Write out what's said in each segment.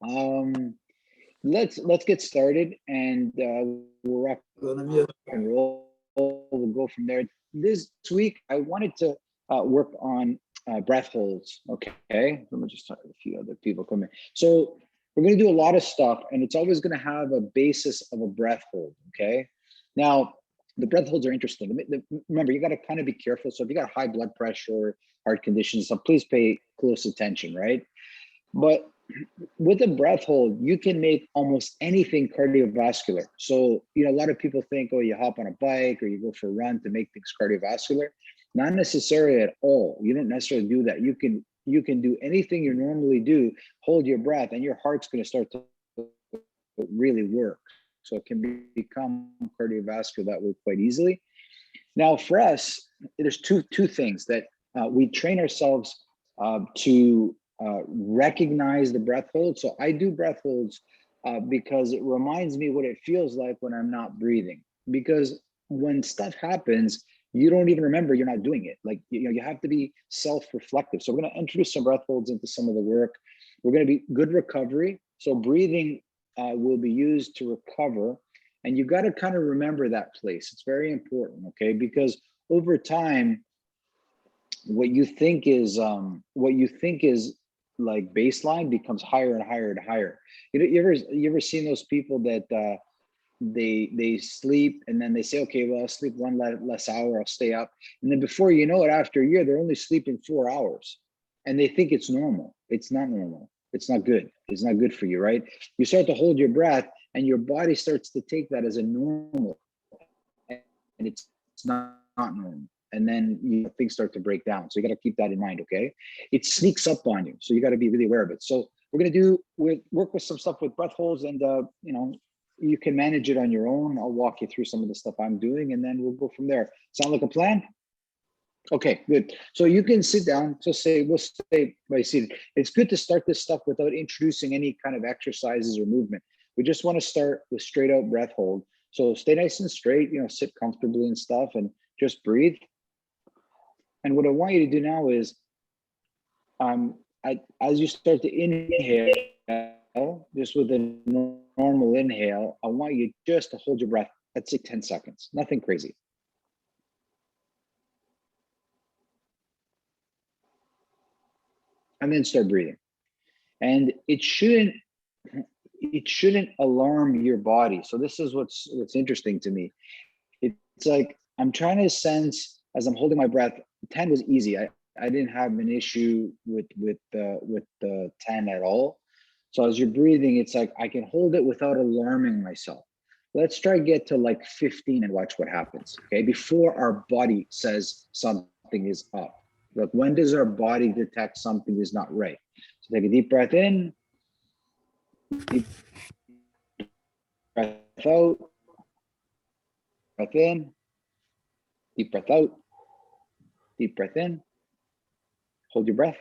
Um, let's get started, and we'll rock and roll. We'll go from there. This week, I wanted to work on breath holds. Okay, let me just talk to a few other people come in. So we're going to do a lot of stuff, and it's always going to have a basis of a breath hold. Okay, now the breath holds are interesting. Remember, you got to kind of be careful. So if you got high blood pressure, heart conditions, so please pay close attention, right? But with a breath hold, you can make almost anything cardiovascular. So, a lot of people think, oh, you hop on a bike or you go for a run to make things cardiovascular. Not necessarily at all. You don't necessarily do that. You can do anything you normally do, hold your breath, and your heart's going to start to really work. So it can become cardiovascular that way quite easily. Now, for us, there's two things that we train ourselves to recognize the breath hold. So I do breath holds because it reminds me what it feels like when I'm not breathing. Because when stuff happens, you don't even remember you're not doing it. Like, you have to be self-reflective. So we're going to introduce some breath holds into some of the work. We're going to be good recovery. So breathing will be used to recover. And you got to kind of remember that place. It's very important, okay? Because over time, what you think is like baseline becomes higher and higher and higher. You ever seen those people that they sleep and then they say, okay, well, I'll sleep one less hour, I'll stay up, and then before you know it, after a year, they're only sleeping 4 hours, and they think it's normal. It's not normal. It's not good. It's not good for you, right? You start to hold your breath, and your body starts to take that as a normal, and it's not normal. And then things start to break down. So you got to keep that in mind, okay? It sneaks up on you, so you got to be really aware of it. So we're going to work with some stuff with breath holds, and you can manage it on your own. I'll walk you through some of the stuff I'm doing, and then we'll go from there. Sound like a plan? Okay, good. So you can sit down. We'll stay by seated. It's good to start this stuff without introducing any kind of exercises or movement. We just want to start with straight out breath hold. So stay nice and straight, sit comfortably and stuff, and just breathe. And what I want you to do now is, as you start to inhale, just with a normal inhale, I want you just to hold your breath. Let's say 10 seconds, nothing crazy. And then start breathing. And it shouldn't alarm your body. So this is what's interesting to me. It's like I'm trying to sense as I'm holding my breath. 10 was easy. I didn't have an issue with the 10 at all. So as you're breathing, it's like I can hold it without alarming myself. Let's try to get to like 15 and watch what happens. Okay, before our body says something is up. Like, when does our body detect something is not right? So take a deep breath in, deep breath out, breath in, deep breath out, deep breath in, hold your breath.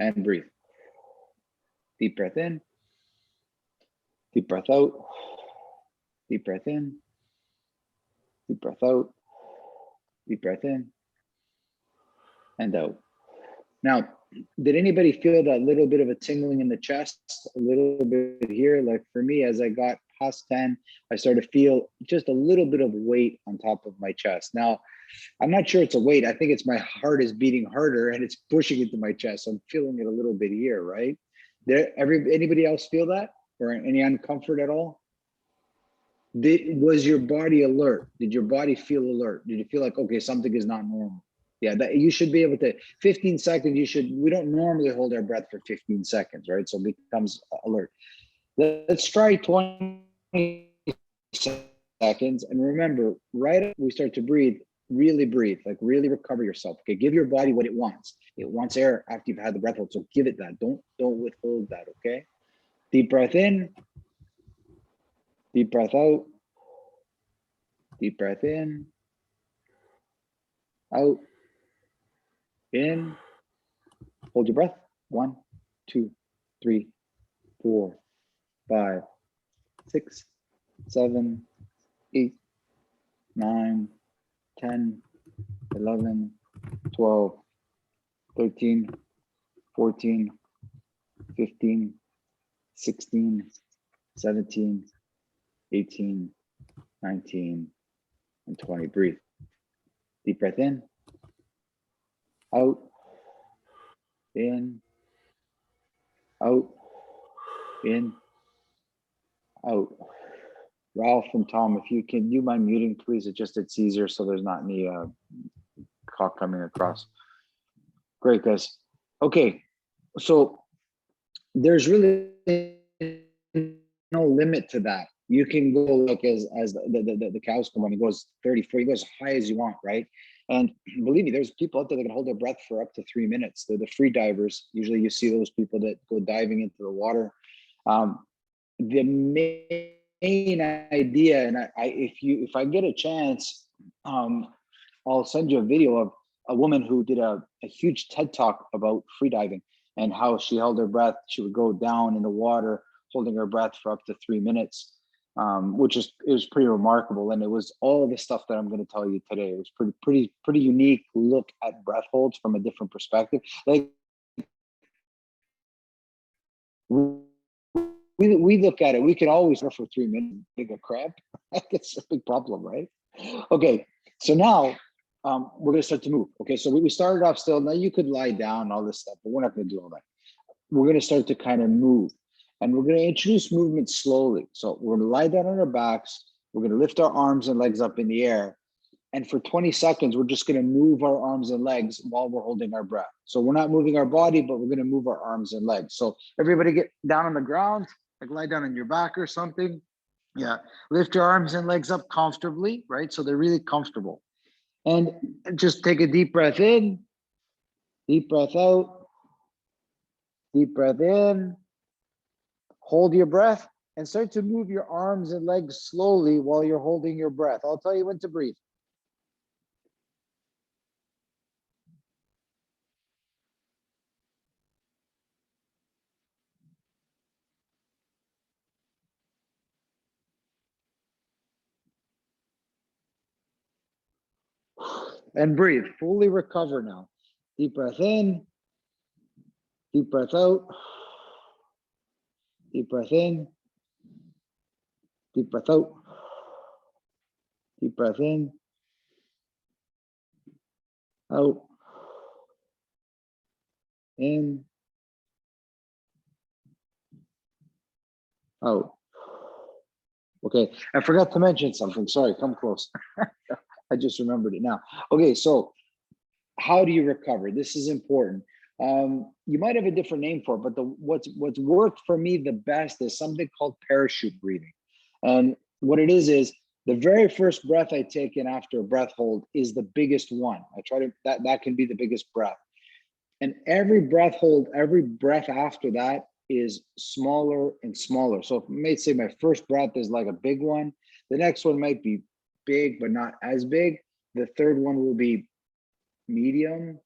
And breathe. Deep breath in, deep breath out, deep breath in, deep breath out, deep breath in, and out. Now, did anybody feel that little bit of a tingling in the chest, a little bit here? Like for me, as I got past 10, I started to feel just a little bit of weight on top of my chest. Now, I'm not sure it's a weight. I think it's my heart is beating harder and it's pushing into my chest. So I'm feeling it a little bit here, right? Anybody else feel that, or any uncomfort at all? Was your body alert? Did your body feel alert? Did you feel like, okay, something is not normal? Yeah, that you should be able to. 15 seconds. We don't normally hold our breath for 15 seconds, right? So it becomes alert. Let's try 20 seconds, and remember, right as we start to breathe, really breathe, like really recover yourself. Okay, give your body what it wants. It wants air after you've had the breath hold, so give it that. Don't withhold that. Okay, deep breath in, deep breath out, deep breath in, out, in, hold your breath. 1, 2, 3, 4, 5, 6, 7, 8, 9, 10, 11, 12, 13, 14, 15, 16, 17, 18, 19, and 20. Breathe. Deep breath in, out, in, out, in, out. Ralph and Tom, if you can, you mind muting, please? It's easier so there's not any call coming across. Great, guys. Okay, so there's really no limit to that. You can go like as the cows come on, it goes 30, 40, go as high as you want, right? And believe me, there's people out there that can hold their breath for up to 3 minutes. They're the free divers. Usually you see those people that go diving into the water. The main idea, and if I get a chance, I'll send you a video of a woman who did a huge TED talk about freediving and how she held her breath. She would go down in the water, holding her breath for up to 3 minutes, which is pretty remarkable. And it was all the stuff that I'm going to tell you today. It was pretty unique look at breath holds from a different perspective. Like we look at it, we can always for 3 minutes, take a crap. That's a big problem, right? Okay, so now we're going to start to move. Okay, so we started off still. Now you could lie down, all this stuff, but we're not going to do all that. We're going to start to kind of move, and we're going to introduce movement slowly. So we're going to lie down on our backs. We're going to lift our arms and legs up in the air. And for 20 seconds, we're just going to move our arms and legs while we're holding our breath. So we're not moving our body, but we're going to move our arms and legs. So everybody get down on the ground, like lie down on your back or something. Yeah, lift your arms and legs up comfortably, right? So they're really comfortable. And just take a deep breath in, deep breath out, deep breath in, hold your breath, and start to move your arms and legs slowly while you're holding your breath. I'll tell you when to breathe. And breathe, fully recover now. Deep breath in, deep breath out, deep breath in, deep breath out, deep breath in, out, in, out. Okay, I forgot to mention something. Sorry, come close. I just remembered it now. Okay, so how do you recover? This is important. You might have a different name for it, but what's worked for me the best is something called parachute breathing. And what it is the very first breath I take in after a breath hold is the biggest one. I try to, that can be the biggest breath. And every breath hold, every breath after that is smaller and smaller. So if I may say my first breath is like a big one, the next one might be big, but not as big. The third one will be medium.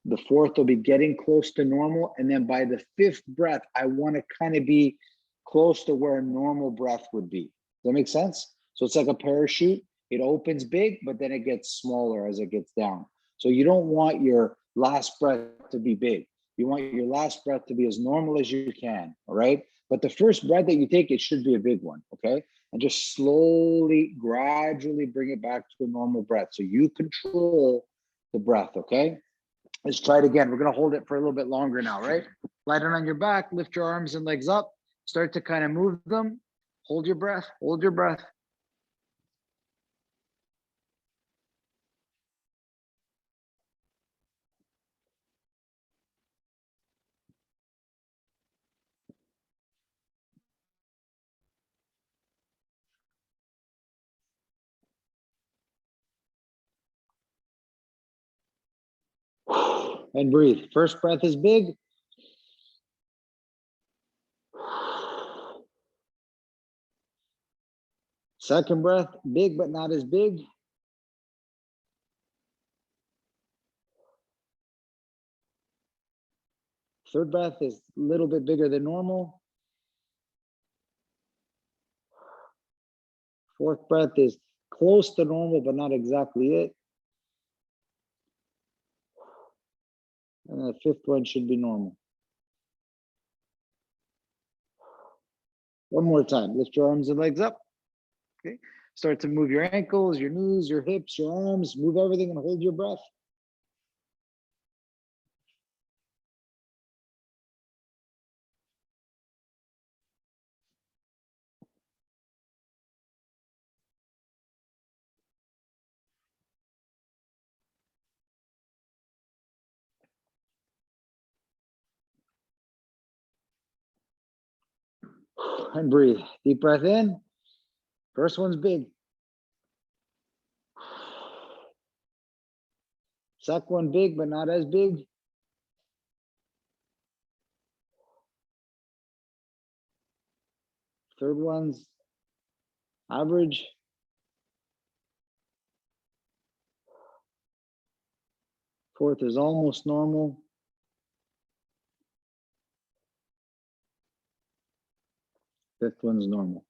The fourth will be getting close to normal. And then by the fifth breath, I want to kind of be close to where a normal breath would be. Does that make sense? So it's like a parachute. It opens big, but then it gets smaller as it gets down. So you don't want your last breath to be big. You want your last breath to be as normal as you can, all right? But the first breath that you take, it should be a big one, okay? And just slowly, gradually bring it back to a normal breath. So you control the breath, okay? Let's try it again. We're gonna hold it for a little bit longer now, right? Lie down on your back, lift your arms and legs up, start to kind of move them. Hold your breath, hold your breath. And breathe. First breath is big. Second breath, big but not as big. Third breath is a little bit bigger than normal. Fourth breath is close to normal, but not exactly it. And the fifth one should be normal. One more time. Lift your arms and legs up. Okay. Start to move your ankles, your knees, your hips, your arms. Move everything and hold your breath. And breathe. Deep breath in. First one's big. Second one big, but not as big. Third one's average. Fourth is almost normal. Fifth one's normal.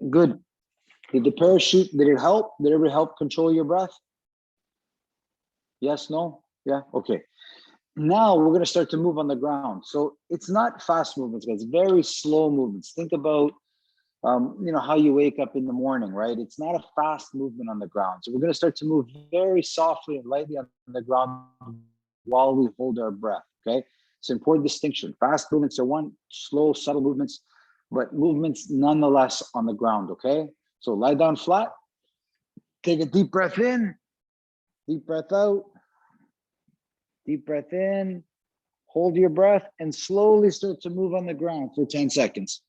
Good. Did the parachute, did it help? Did it help control your breath? Yes, no? Yeah, okay. Now we're gonna start to move on the ground. So it's not fast movements, guys, very slow movements. Think about how you wake up in the morning, right? It's not a fast movement on the ground. So we're gonna start to move very softly and lightly on the ground while we hold our breath, okay? It's an important distinction. Fast movements are one, slow, subtle movements, but movements nonetheless on the ground, okay? So lie down flat, take a deep breath in, deep breath out, deep breath in, hold your breath, and slowly start to move on the ground for 10 seconds.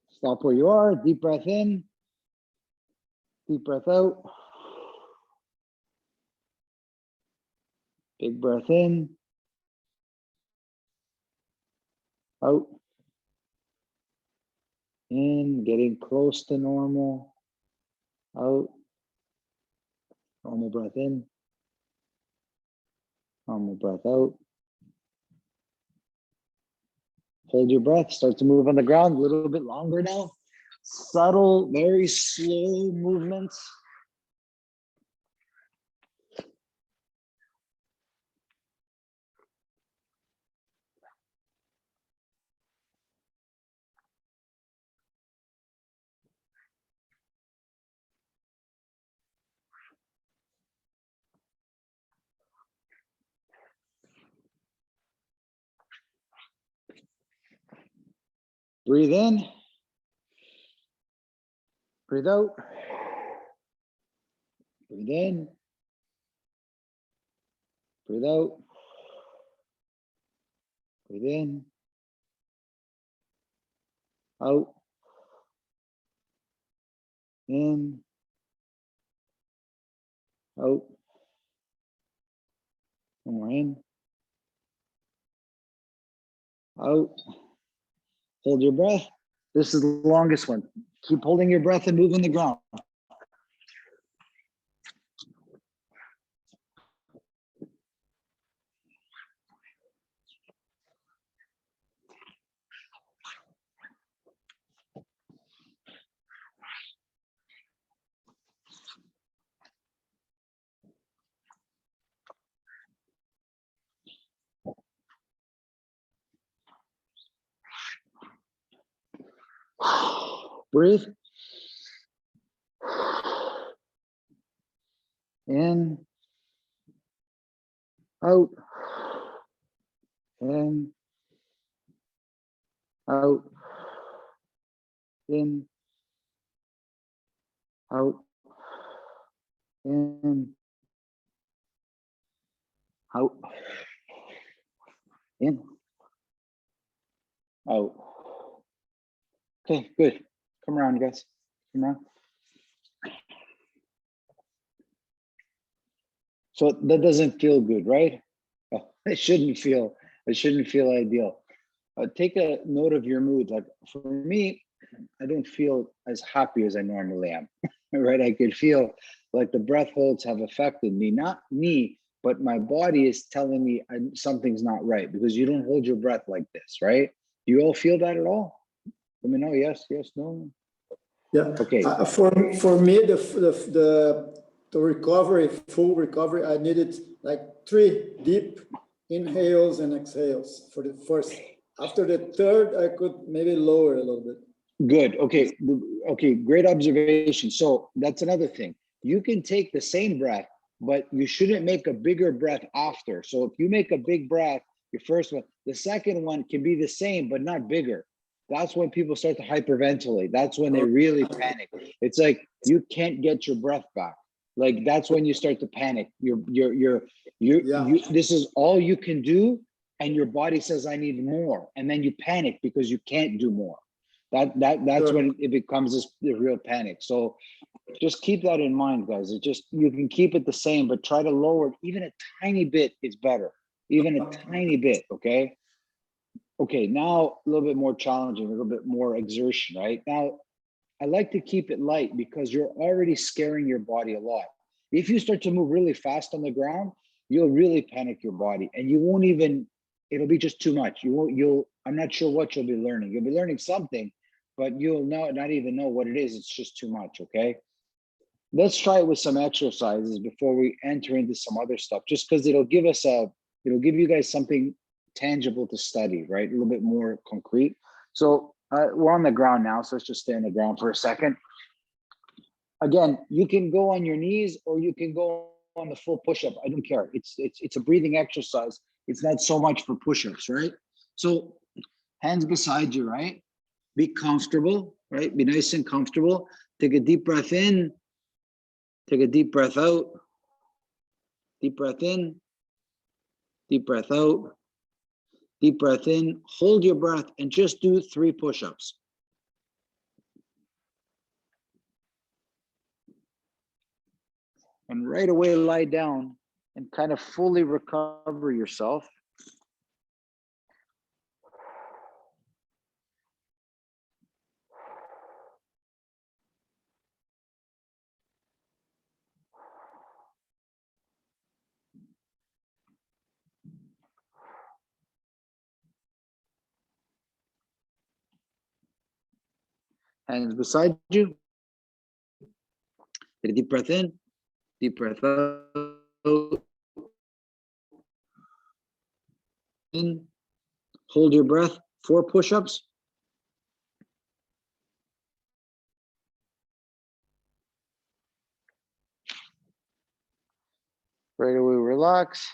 Stop where you are, deep breath in, deep breath out. Big breath in, out, in, getting close to normal, out, normal breath in, normal breath out. Hold your breath, start to move on the ground a little bit longer now. Subtle, very slow movements. Breathe in, breathe out, breathe in, breathe out, breathe in, out, in, out, one more in, out. Hold your breath. This is the longest one. Keep holding your breath and move on the ground. Breathe. In, out, in, out, in, out, in, out, in, out. Okay, good. Come around, guys. Come around. So that doesn't feel good, right? Oh, it shouldn't feel ideal. Take a note of your mood. Like for me, I don't feel as happy as I normally am. right? I could feel like the breath holds have affected me, not me, but my body is telling me something's not right because you don't hold your breath like this, right? You all feel that at all? Let me know. Yes, yes, no. Yeah. Okay. For me, the recovery, full recovery, I needed like 3 deep inhales and exhales for the first. After the third, I could maybe lower a little bit. Good. Okay. Okay. Great observation. So that's another thing. You can take the same breath, but you shouldn't make a bigger breath after. So if you make a big breath, your first one, the second one can be the same, but not bigger. That's when people start to hyperventilate. That's when they really panic. It's like you can't get your breath back. Like that's when you start to panic. This is all you can do, and your body says, "I need more," and then you panic because you can't do more. That's when it becomes the real panic. So just keep that in mind, guys. You can keep it the same, but try to lower it even a tiny bit is better. Even a tiny bit, okay? Okay, now a little bit more challenging, a little bit more exertion, right? Now, I like to keep it light because you're already scaring your body a lot. If you start to move really fast on the ground, you'll really panic your body and you won't even, it'll be just too much. I'm not sure what you'll be learning. You'll be learning something, but you'll not even know what it is. It's just too much, okay? Let's try it with some exercises before we enter into some other stuff, just because it'll give you guys something tangible to study, right? A little bit more concrete. So we're on the ground now, so let's just stay on the ground for a second. Again, you can go on your knees or you can go on the full push-up. I don't care. It's a breathing exercise. It's not so much for push-ups, right? So hands beside you, right? Be comfortable, right? Be nice and comfortable. Take a deep breath in. Take a deep breath out. Deep breath in. Deep breath out. Deep breath in. Hold your breath and just do 3 push-ups. And right away lie down and kind of fully recover yourself. Hands beside you. Take a deep breath in, deep breath out. In, hold your breath, 4 push-ups. Right away, relax.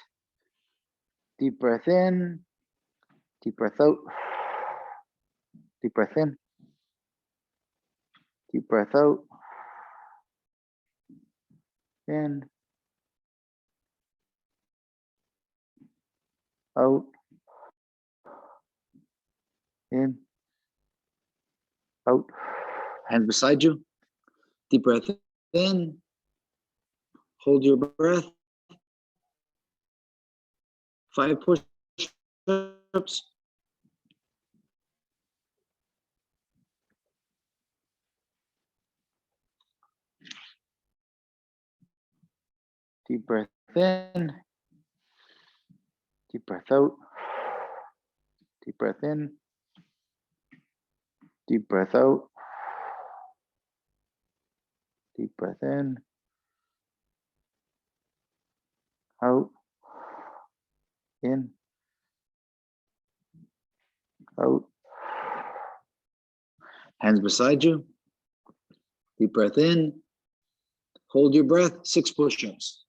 Deep breath in, deep breath out. Deep breath in, deep breath out. In, out, in, out. Hands beside you. Deep breath in. Hold your breath. 5 push-ups. Deep breath in. Deep breath out. Deep breath in. Deep breath out. Deep breath in. Out. In. Out. Hands beside you. Deep breath in. Hold your breath. 6 push-ups.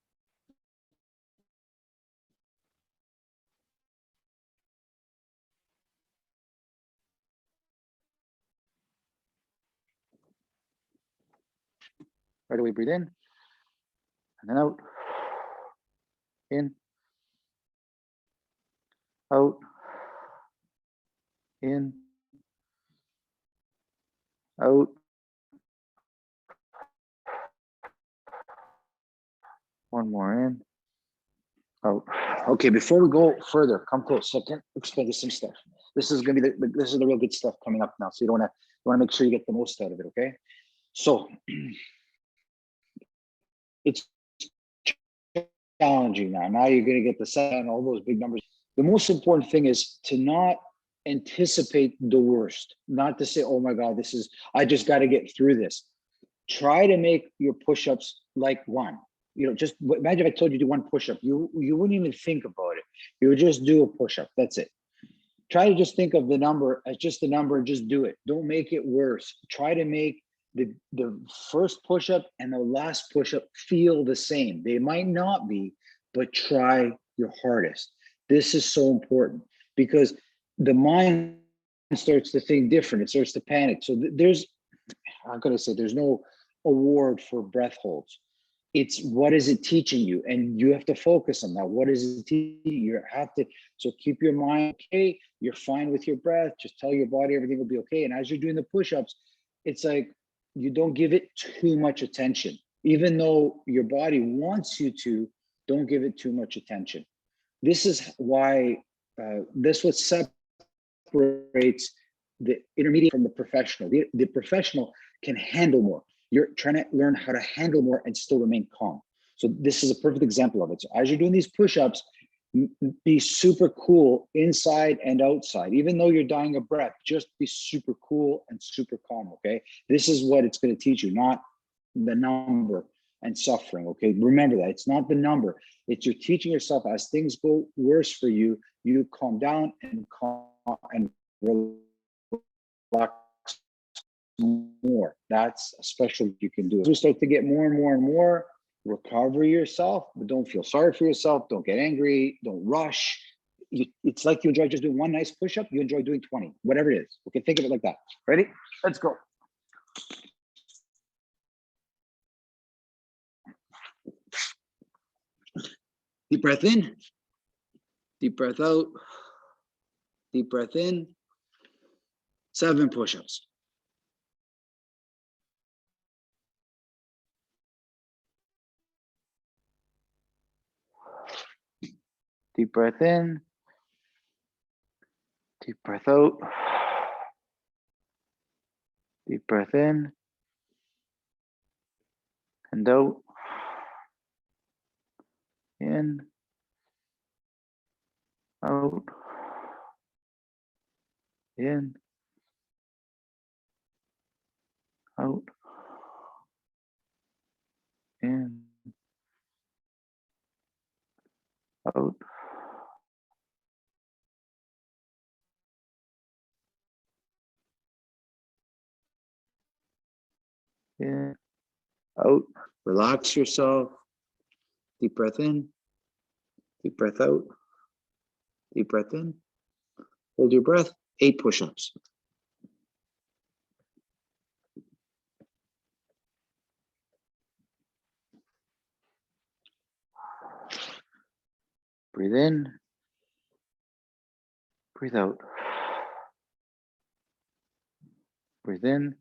Right away, breathe in. And then out. In. Out. In. Out. One more in. Out. Okay, before we go further, come close. So I can explain some stuff. This is gonna be this is the real good stuff coming up now. So you want to make sure you get the most out of it, okay? So it's challenging now. Now you're going to get the 7, all those big numbers. The most important thing is to not anticipate the worst, not to say, oh my God, I just got to get through this. Try to make your push-ups like one. Just imagine if I told you to do one push-up, you wouldn't even think about it. You would just do a push-up. That's it. Try to just think of the number as just the number and just do it. Don't make it worse. Try to make the first push-up and the last push-up feel the same. They might not be, but try your hardest. This is so important because the mind starts to think different. It starts to panic. So I'm going to say there's no award for breath holds. It's what is it teaching you? And you have to focus on that. What is it teaching you? So keep your mind okay. You're fine with your breath. Just tell your body everything will be okay. And as you're doing the push-ups, it's like you don't give it too much attention. Even though your body wants you to, don't give it too much attention. This is why, what separates the intermediate from the professional. The professional can handle more. You're trying to learn how to handle more and still remain calm. So this is a perfect example of it. So as you're doing these push-ups, be super cool inside and outside. Even though you're dying of breath, just be super cool and super calm, okay? This is what it's going to teach you, not the number and suffering, okay? Remember that. It's not the number. It's you're teaching yourself as things go worse for you, you calm down and relax more. That's a special you can do. As we start to get more and more and more, recover yourself, but don't feel sorry for yourself. Don't get angry. Don't rush. It's like you enjoy just doing one nice push-up. You enjoy doing 20, whatever it is. Okay, think of it like that. Ready? Let's go. Deep breath in. Deep breath out. Deep breath in. 7 push-ups. Deep breath in. Deep breath out. Deep breath in and out. In, out, in, out, in, out. In, out. Relax yourself. Deep breath in. Deep breath out. Deep breath in. Hold your breath. 8 push-ups. Breathe in. Breathe out. Breathe in.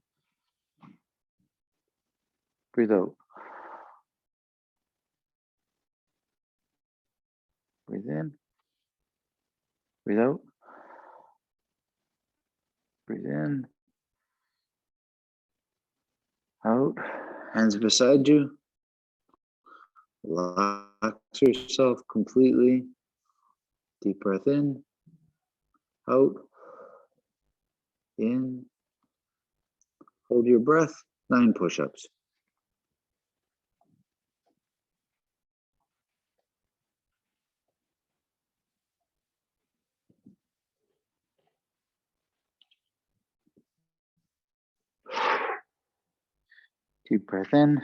Breathe out. Breathe in. Breathe out. Breathe in. Out. Hands beside you. Relax yourself completely. Deep breath in. Out. In. Hold your breath. 9 push-ups. Deep breath in.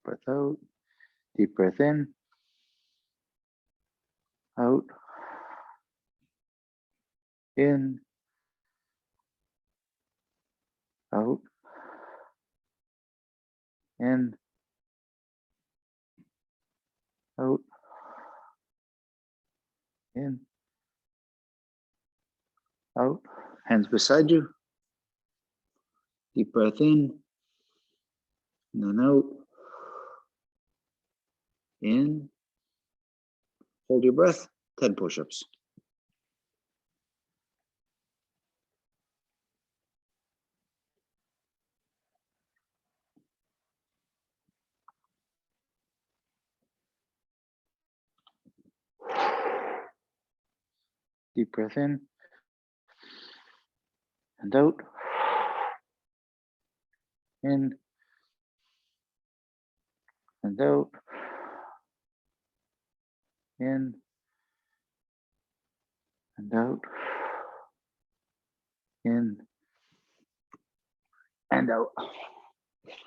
Breath out. Deep breath in. Out. In. Out. In. Out. In. Out. Hands beside you. Deep breath in. And then out. In. Hold your breath. 10 push-ups. Deep breath in and out. In and out. In and out. In and out.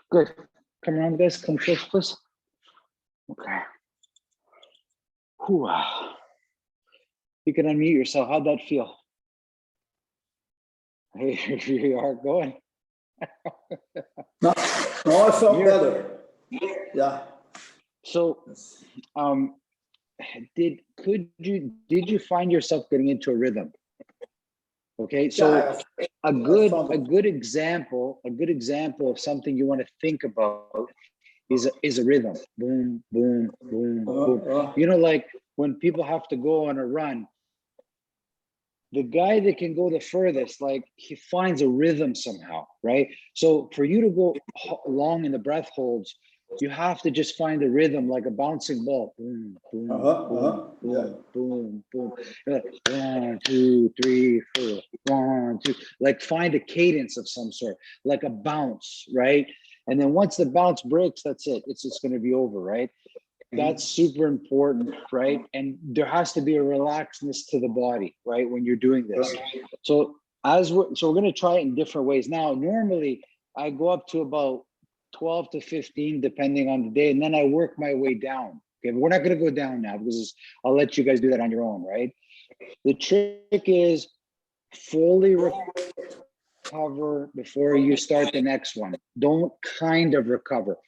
Good. Come around, guys. Come close, please. Okay. Whew. You can unmute yourself. How'd that feel? Here you are going. No, I felt better. Yeah. So, did you find yourself getting into a rhythm? Okay, so a good example of something you want to think about is a rhythm. Boom, boom, boom, boom. You know, like when people have to go on a run, the guy that can go the furthest, like he finds a rhythm somehow, right? So for you to go long in the breath holds, you have to just find a rhythm, like a bouncing ball. Boom, boom, boom, boom, boom, boom. You're like 1, 2, 3, 4. 1, 2. Like find a cadence of some sort, like a bounce, right? And then once the bounce breaks, that's it. It's just going to be over, right? That's super important, right? And there has to be a relaxedness to the body, right? When you're doing this. So we're going to try it in different ways. Now, normally I go up to about 12 to 15, depending on the day. And then I work my way down. Okay, but we're not going to go down now because I'll let you guys do that on your own, right? The trick is fully recover before you start the next one. Don't kind of recover,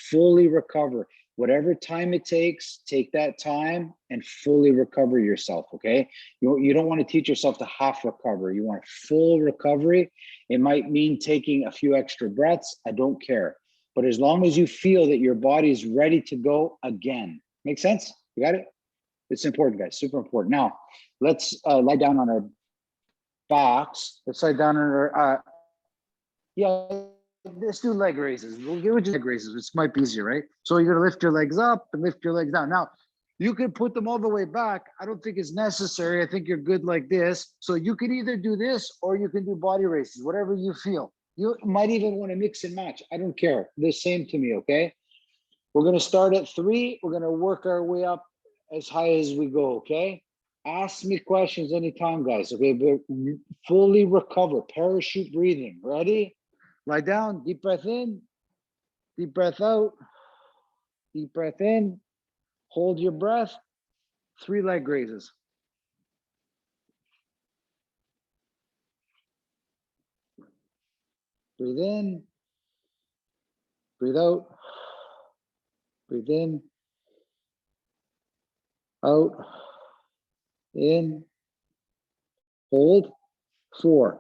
fully recover. Whatever time it takes, take that time and fully recover yourself, okay? You don't want to teach yourself to half recover. You want full recovery. It might mean taking a few extra breaths. I don't care. But as long as you feel that your body is ready to go again. Make sense? You got it? It's important, guys, super important. Now, let's lie down on our backs. Let's lie down on our, let's do leg raises. We'll give it leg raises, which might be easier, right? So you're gonna lift your legs up and lift your legs down. Now, you can put them all the way back. I don't think it's necessary. I think you're good like this. So you can either do this or you can do body raises, whatever you feel. You might even want to mix and match. I don't care. The same to me, okay? We're gonna start at 3. We're gonna work our way up as high as we go, okay? Ask me questions anytime, guys, okay? But fully recover, parachute breathing. Ready? Lie down, deep breath in, deep breath out, deep breath in, hold your breath, 3 leg raises. Breathe in, breathe out, breathe in, out, in, hold, 4.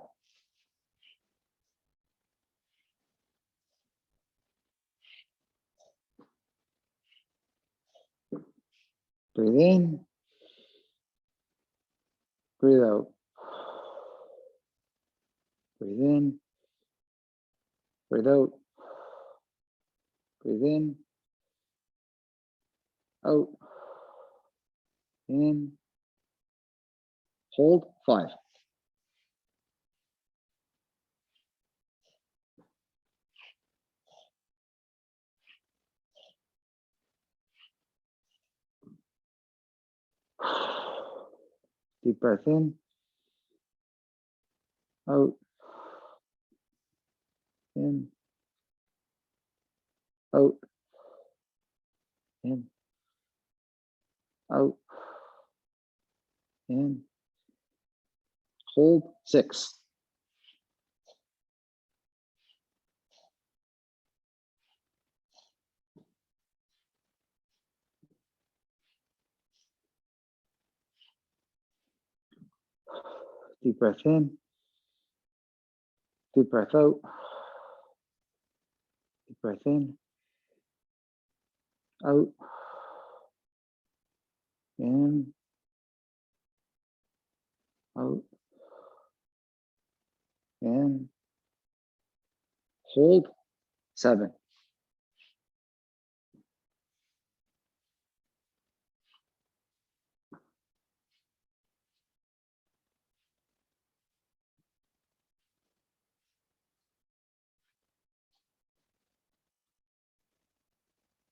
Breathe in, breathe out. Breathe in, breathe out. Breathe in, out, in, hold, 5. Deep breath in, out, in, out, in, out, in, hold, 6. Deep breath in, deep breath out, deep breath in, out, in, out, in, hold, 7.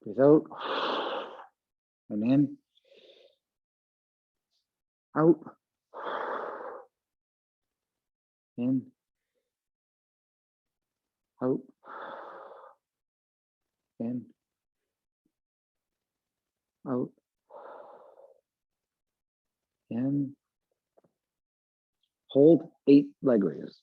Breathe out. And in. Out. In. Out. In. Out. In. Hold 8 leg raises.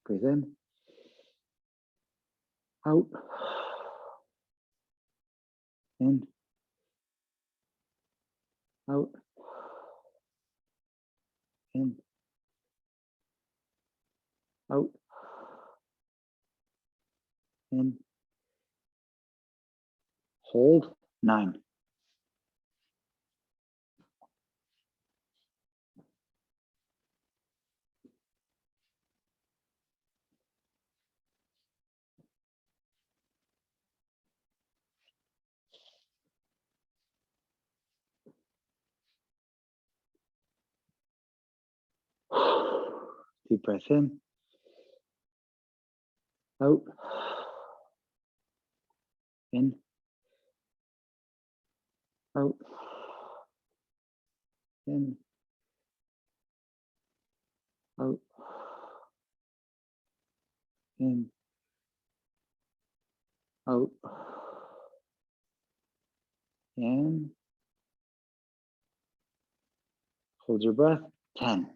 Breathe in. Out. In. Out. In. Out. In. Hold 9. Deep breath in. Out. In. Out. In. Out. In. Out. In. Hold your breath. 10.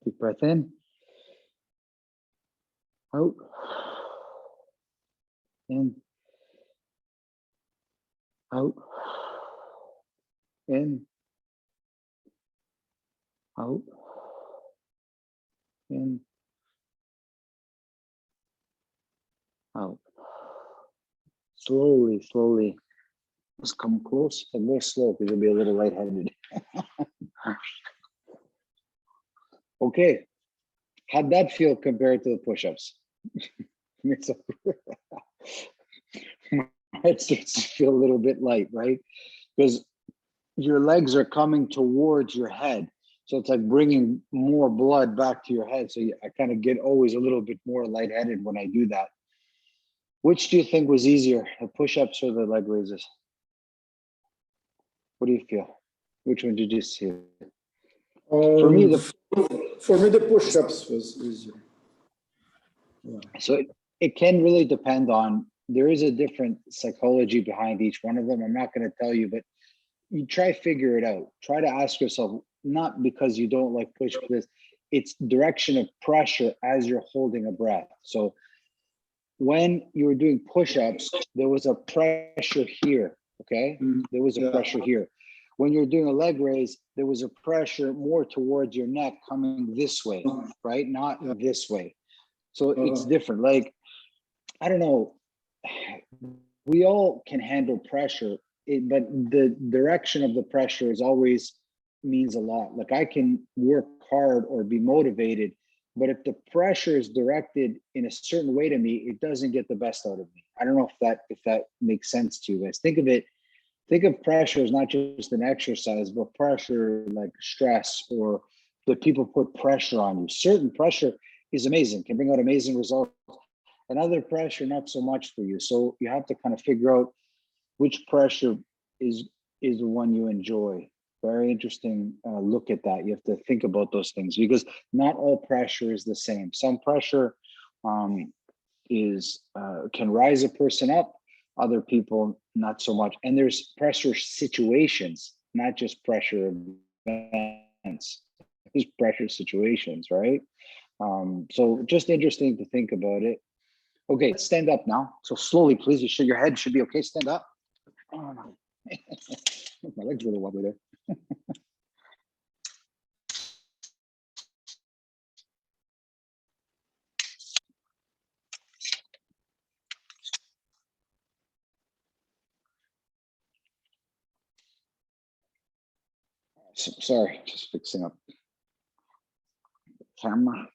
Deep breath in. Out. In. Out. In. Out. In. Out. Slowly, slowly. Just come close and more slow because you'll be a little lightheaded. Okay. How'd that feel compared to the push-ups? My head starts to feel a little bit light, right? Because your legs are coming towards your head. So it's like bringing more blood back to your head. So I kind of get always a little bit more lightheaded when I do that. Which do you think was easier, the push-ups or the leg raises? What do you feel? Which one did you see? For me, the push-ups was easier. Yeah. So it can really depend on, there is a different psychology behind each one of them. I'm not going to tell you, but you try figure it out. Try to ask yourself, not because you don't like push this, it's direction of pressure as you're holding a breath. So when you were doing push-ups, there was a pressure here, okay? There was a pressure here. When you're doing a leg raise, there was a pressure more towards your neck coming this way, right? Not this way. So it's different. Like, I don't know, we all can handle pressure, but the direction of the pressure is always means a lot. Like I can work hard or be motivated, but if the pressure is directed in a certain way to me, it doesn't get the best out of me. I don't know if that makes sense to you guys. Think of pressure as not just an exercise, but pressure like stress, or that people put pressure on you. Certain pressure is amazing, can bring out amazing results. And other pressure, not so much for you. So you have to kind of figure out which pressure is the one you enjoy. Very interesting look at that. You have to think about those things because not all pressure is the same. Some pressure can rise a person up, other people not so much. And there's pressure situations, not just pressure events. There's pressure situations, right? So just interesting to think about it. Okay, let's stand up now. So slowly, please. Your head should be okay. Stand up. My legs a little wobbly there. Sorry, just fixing up the camera.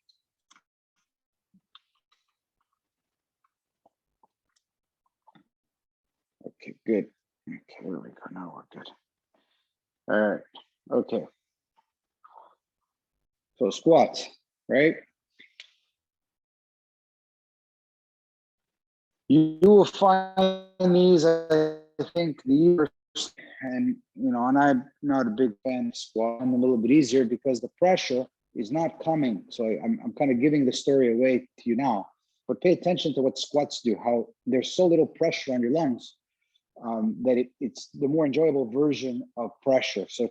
Okay, good. Okay, there we go. Now we're good. All right. Okay. So squats, right? You will find these, I think, the and and I'm not a big fan of squat. I'm a little bit easier because the pressure is not coming. So I'm kind of giving the story away to you now. But pay attention to what squats do. How there's so little pressure on your lungs that it's the more enjoyable version of pressure. So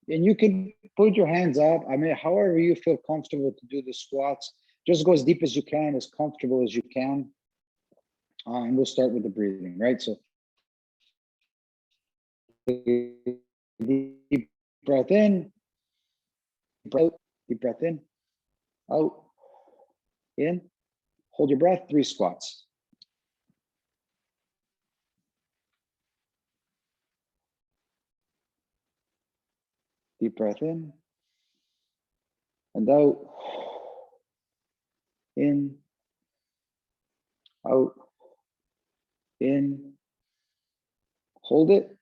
and you can put your hands up. I mean, however you feel comfortable to do the squats. Just go as deep as you can, as comfortable as you can. And we'll start with the breathing, right? So deep breath in, deep breath in, out, in, hold your breath, 3 squats. Deep breath in and out, in, out, in, hold it,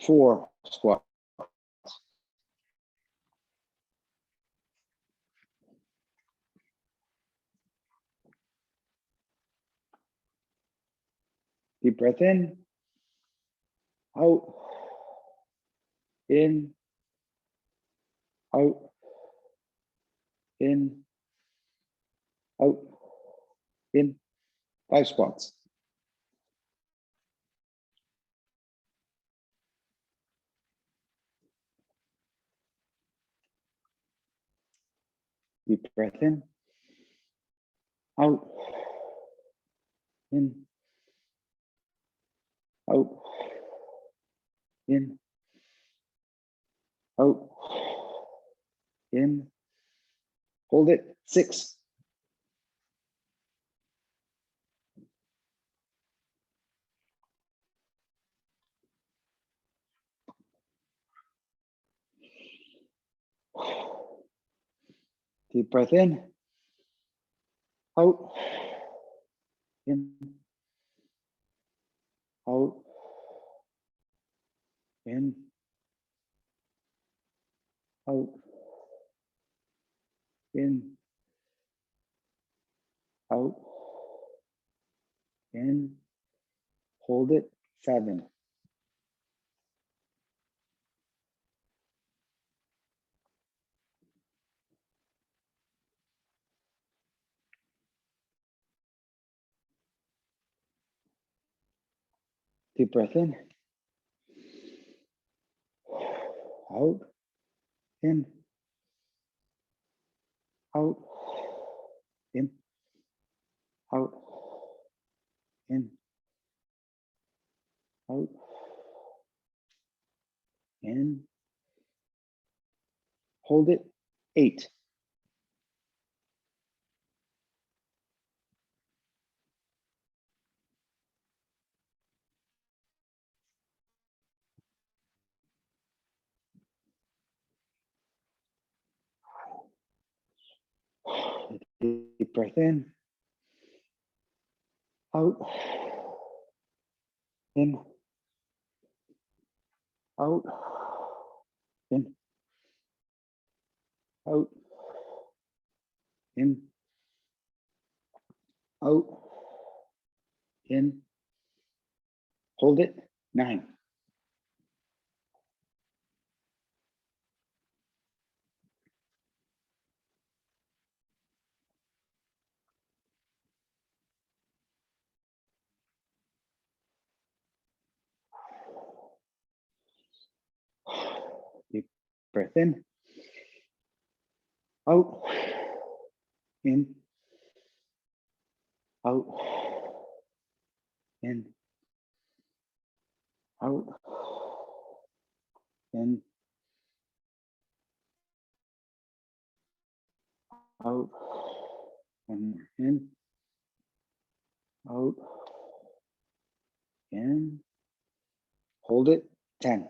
4 squats. Deep breath in, out, in, out, in, out, in, 5 squats. Deep breath in, out, in, out, in, out, in, hold it, 6. Deep breath in, out, in, out, in, out, in, out, in, hold it, 7. Deep breath in, out, in, out, in, out, in, out, in, hold it, 8. Deep breath in, out, in, out, in, out, in, out, in, hold it, 9. Deep breath in, out, in, out, in, out, in, out, one more, in, out, in, hold it, 10.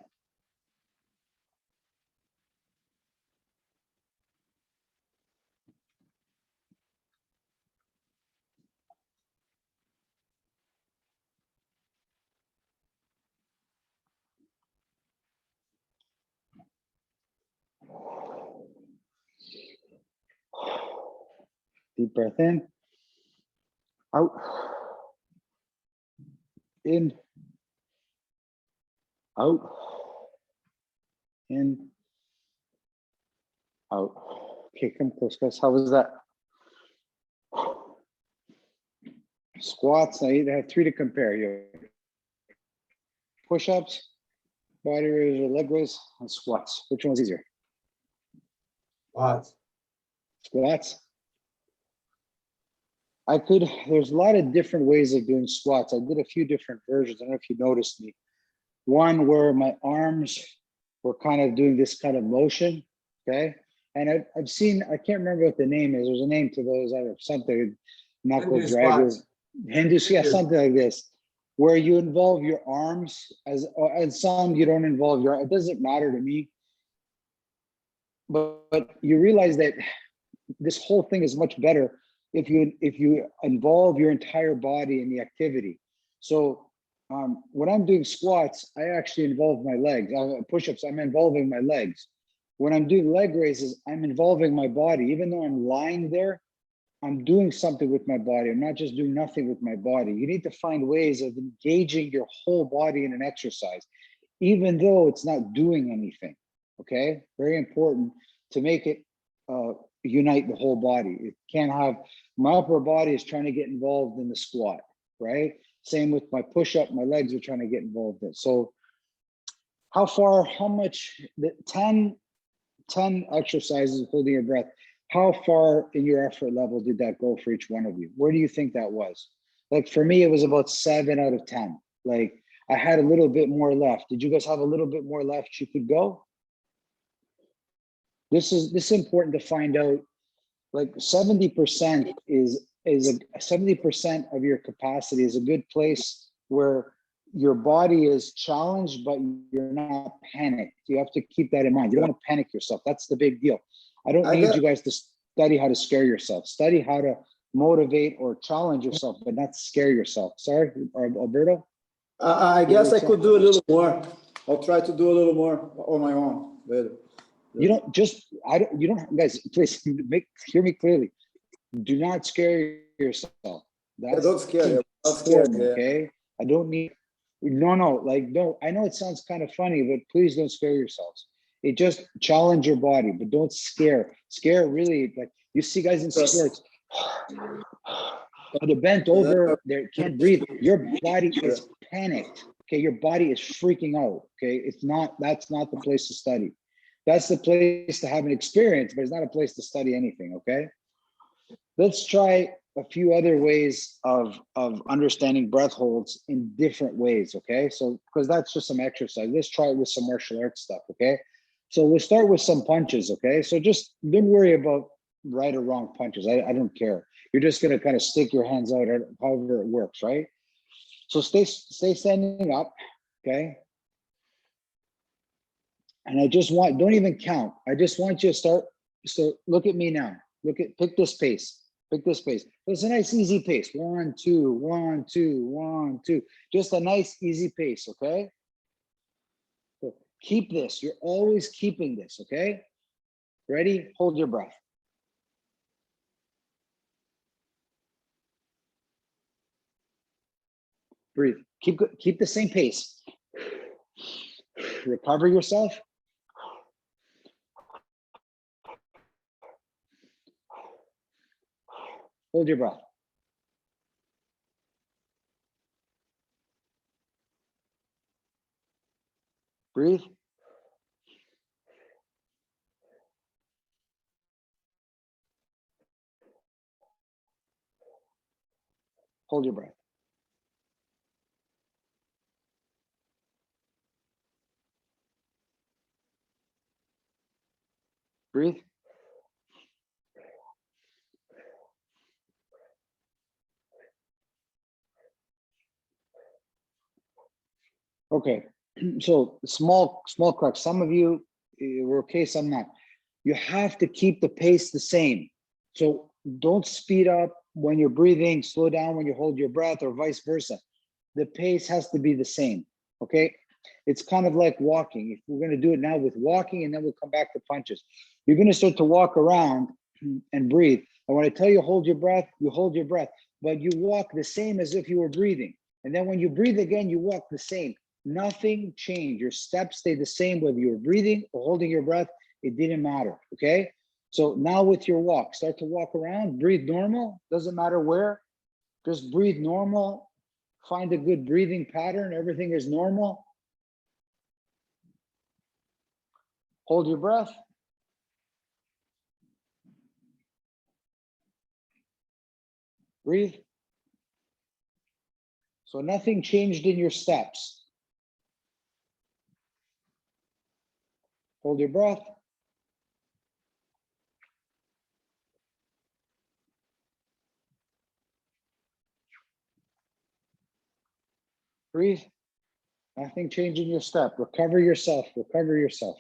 Deep breath in, out, in, out, in, out. Okay, come close, guys. How was that? Squats, I have 3 to compare. You have push-ups, body raise or leg raise, and squats. Which one's easier? What? Squats. There's a lot of different ways of doing squats. I did a few different versions. I don't know if you noticed me. One where my arms were kind of doing this kind of motion, okay? And I've seen, I can't remember what the name is. There's a name to those, I don't know, something, knuckle Hindu dragger, squats. Hindu, yeah, something like this, where you involve your arms and some you don't involve your, it doesn't matter to me. But you realize that this whole thing is much better if you involve your entire body in the activity. So when I'm doing squats, I actually involve my legs. Push-ups, I'm involving my legs. When I'm doing leg raises, I'm involving my body. Even though I'm lying there, I'm doing something with my body. I'm not just doing nothing with my body. You need to find ways of engaging your whole body in an exercise, even though it's not doing anything. Okay, very important to make it unite the whole body. It can't have, my upper body is trying to get involved in the squat, right? Same with my push-up, my legs are trying to get involved in. So how much, the 10 exercises holding your breath, how far in your effort level did that go for each one of you? Where do you think that was? Like for me, it was about 7 out of 10. Like I had a little bit more left. Did you guys have a little bit more left you could go? This is important to find out. Like 70% is a 70% of your capacity is a good place where your body is challenged, but you're not panicked. You have to keep that in mind. You don't want to panic yourself. That's the big deal. I don't need you guys to study how to scare yourself. Study how to motivate or challenge yourself, but not scare yourself. Sorry, Alberto? I guess I could do a little more. I'll try to do a little more on my own later. You don't just, you don't, guys, please hear me clearly. Do not scare yourself. That's don't scare you. Don't scare important, you. okay? I don't need, no, like, no, I know it sounds kind of funny, but please don't scare yourselves. It just challenge your body, but don't scare. Scare really, like you see guys in sports, they're bent over, they can't breathe. Your body is panicked, okay? Your body is freaking out, okay? That's not the place to study. That's the place to have an experience, but it's not a place to study anything, okay? Let's try a few other ways of understanding breath holds in different ways, okay? So, because that's just some exercise. Let's try it with some martial arts stuff, okay? So we'll start with some punches, okay? So just don't worry about right or wrong punches. I don't care. You're just gonna kind of stick your hands out however it works, right? So stay standing up, okay? And I just want, don't even count. I just want you to start, so look at me now. Pick this pace. Pick this pace. It's a nice, easy pace. 1, 2, 1, 2, 1, 2. Just a nice, easy pace, okay? So keep this. You're always keeping this, okay? Ready? Hold your breath. Breathe. Keep the same pace. Recover yourself. Hold your breath. Breathe. Hold your breath. Breathe. Okay, so small correct. Some of you were okay, some not. You have to keep the pace the same. So don't speed up when you're breathing, slow down when you hold your breath, or vice versa. The pace has to be the same, okay? It's kind of like walking. If we're gonna do it now with walking, and then we'll come back to punches. You're gonna start to walk around and breathe. And when I tell you hold your breath, you hold your breath, but you walk the same as if you were breathing. And then when you breathe again, you walk the same. Nothing changed. Your steps stay the same, whether you were breathing or holding your breath, it didn't matter, okay? So now with your walk, start to walk around, breathe normal, doesn't matter where, just breathe normal, find a good breathing pattern, everything is normal. Hold your breath. Breathe. So nothing changed in your steps. Hold your breath. Breathe. Nothing changed in your step. Recover yourself, recover yourself.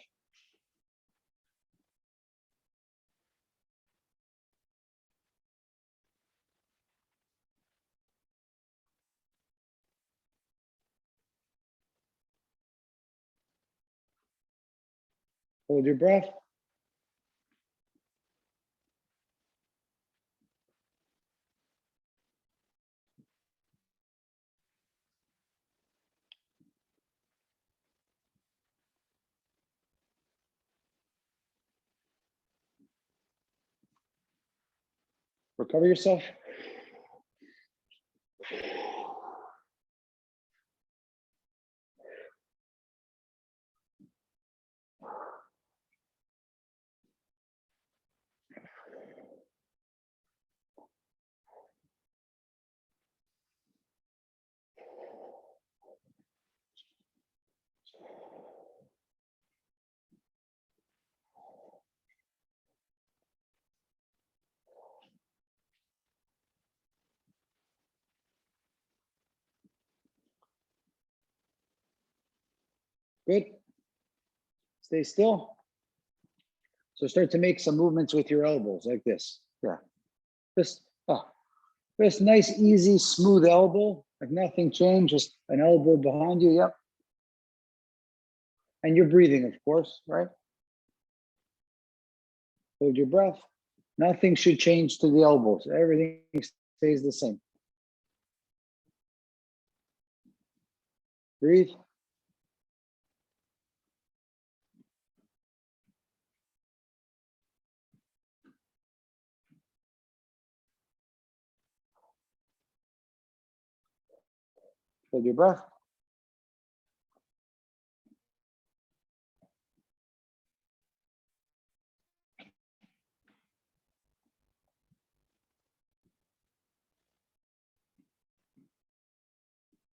Hold your breath. Recover yourself. Good. Stay still. So start to make some movements with your elbows like this. Yeah. Just nice, easy, smooth elbow, like nothing changed, just an elbow behind you. Yep. And you're breathing, of course, right? Hold your breath. Nothing should change to the elbows. Everything stays the same. Breathe. Hold your breath.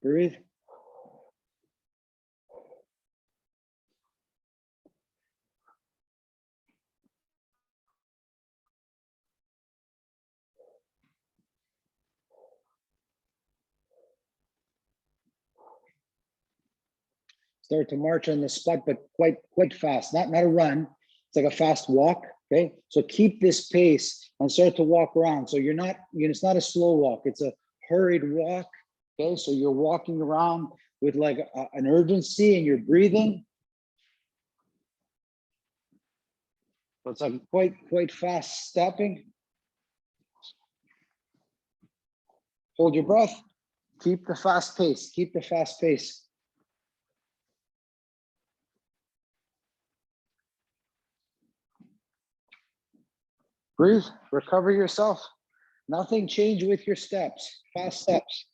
Breathe. Start to march on the spot, but quite fast. Not a run. It's like a fast walk. Okay. So keep this pace and start to walk around. So you're not, it's not a slow walk. It's a hurried walk. Okay. So you're walking around with like an urgency, and you're breathing. So it's like quite fast stepping. Hold your breath. Keep the fast pace. Keep the fast pace. Breathe. Recover yourself. Nothing changed with your steps. Fast steps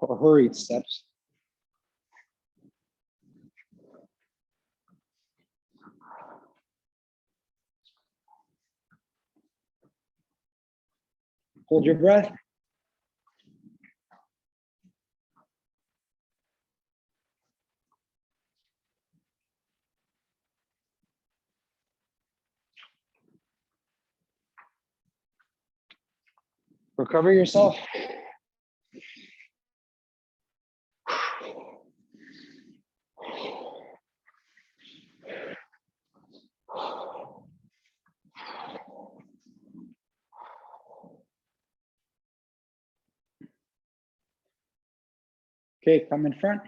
or hurried steps. Hold your breath. Recover yourself. Okay, come in front.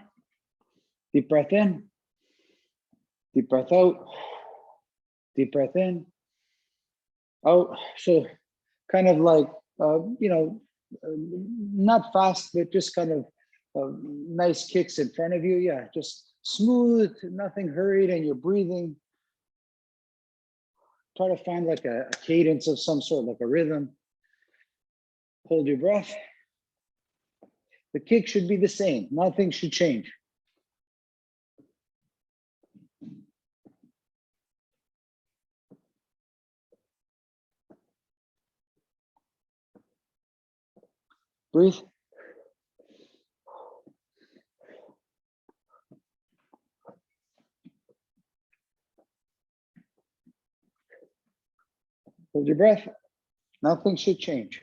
Deep breath in. Deep breath out. Deep breath in. Out. So kind of like, not fast, but just kind of nice kicks in front of you. Yeah, just smooth, nothing hurried, and you're breathing. Try to find like a cadence of some sort, like a rhythm. Hold your breath. The kick should be the same. Nothing should change. Breathe. Hold your breath. Nothing should change.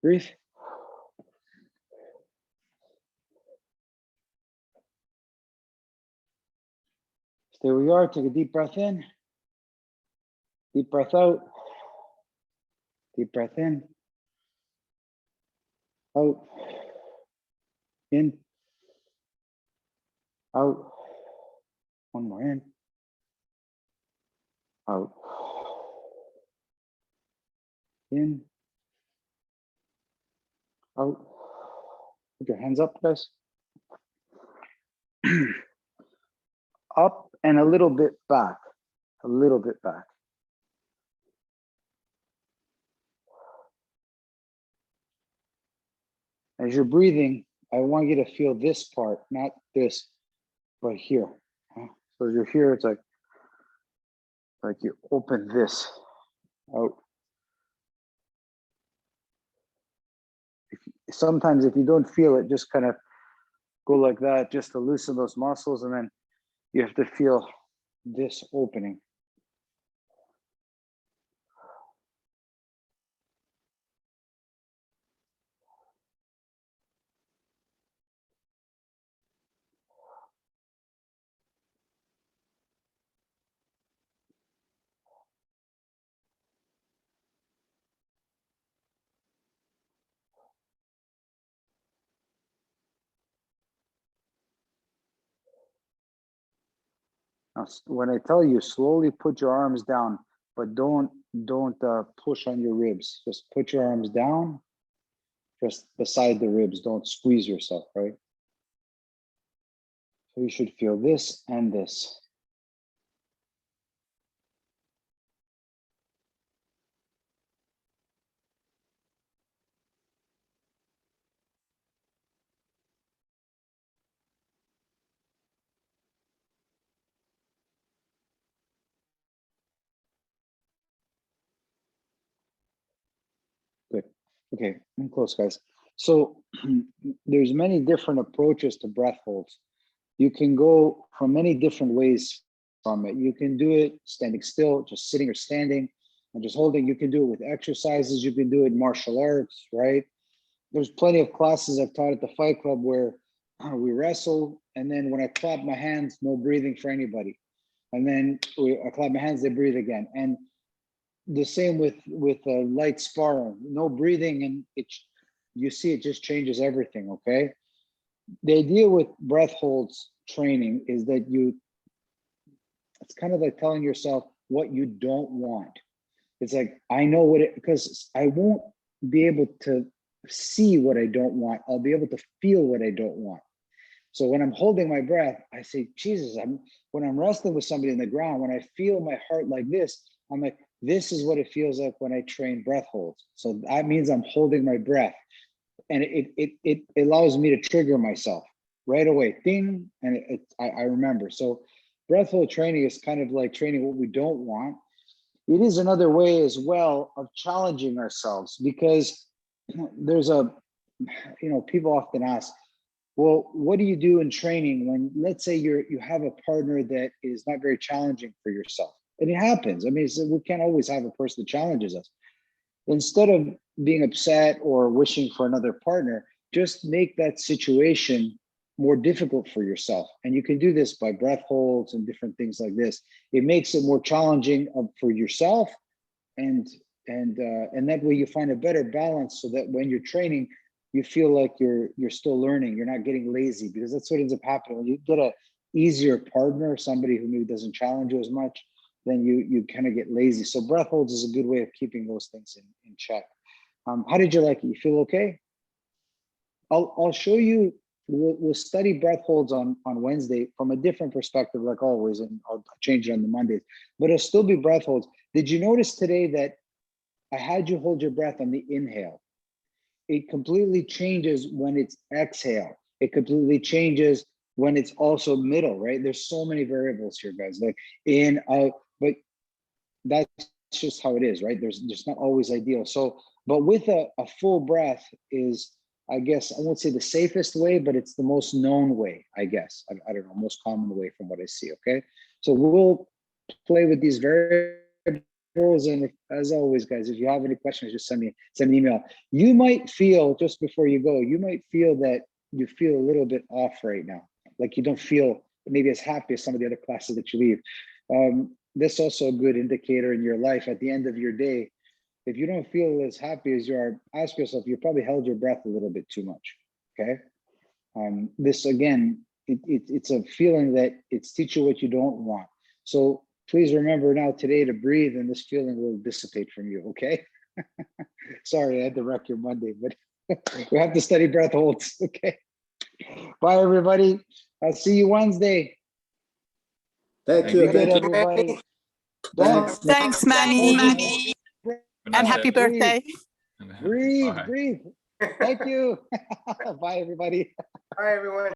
Breathe. Stay where you are. Take a deep breath in. Deep breath out. Deep breath in. Out. In. Out. One more in. Out. In. Out. Put your hands up, guys. Up and a little bit back. A little bit back. As you're breathing, I want you to feel this part, not this, but here. So as you're here, it's like you open this out. Sometimes if you don't feel it, just kind of go like that, just to loosen those muscles, and then you have to feel this opening. Now, when I tell you, slowly put your arms down, but don't push on your ribs. Just put your arms down, just beside the ribs. Don't squeeze yourself, right? So you should feel this and this. Good. Okay, I'm close, guys. So there's many different approaches to breath holds. You can go from many different ways from it. You can do it standing still, just sitting or standing and just holding. You can do it with exercises. You can do it in martial arts, right? There's plenty of classes I've taught at the Fight Club where we wrestle, and then when I clap my hands, no breathing for anybody. And then I clap my hands, they breathe again. And the same with light sparring, no breathing, and you see it just changes everything. Okay, the idea with breath holds training is that it's kind of like telling yourself what you don't want. It's like, I know what it, because I won't be able to see what I don't want. I'll be able to feel what I don't want. So when I'm holding my breath, I say, Jesus, when I'm wrestling with somebody in the ground, when I feel my heart like this, I'm like, this is what it feels like when I train breath holds. So that means I'm holding my breath. And it allows me to trigger myself right away. Ding, and I remember. So breath hold training is kind of like training what we don't want. It is another way as well of challenging ourselves, because there's people often ask, Well, what do you do in training when, let's say you have a partner that is not very challenging for yourself? And it happens. I mean, we can't always have a person that challenges us. Instead of being upset or wishing for another partner, just make that situation more difficult for yourself. And you can do this by breath holds and different things like this. It makes it more challenging for yourself, and that way you find a better balance, so that when you're training, you feel like you're still learning. You're not getting lazy, because that's what ends up happening when you get a easier partner, somebody who maybe doesn't challenge you as much. Then you kind of get lazy. So breath holds is a good way of keeping those things in check. How did you like it? You feel okay? I'll show you. We'll study breath holds on Wednesday from a different perspective, like always, and I'll change it on the Mondays. But it'll still be breath holds. Did you notice today that I had you hold your breath on the inhale? It completely changes when it's exhale. It completely changes when it's also middle, right? There's so many variables here, guys. Like in, out, but that's just how it is, right? There's not always ideal. So, but with a full breath is, I guess, I won't say the safest way, but it's the most known way, I guess. I don't know, most common way from what I see, okay? So we'll play with these variables. And as always, guys, if you have any questions, just send me an email. You might feel, just before you go, you might feel that you feel a little bit off right now. Like you don't feel maybe as happy as some of the other classes that you leave. This is also a good indicator in your life at the end of your day. If you don't feel as happy as you are, ask yourself, you probably held your breath a little bit too much, okay? This, again, it's a feeling that it's teaching what you don't want. So please remember now today to breathe, and this feeling will dissipate from you, okay? Sorry, I had to wreck your Monday, but we have to study breath holds, okay? Bye, everybody. I'll see you Wednesday. Thank you. Be good, Thank you. everybody. Thanks, Manny. And happy birthday. Breathe. Thank you. Bye, everybody. Bye, everyone.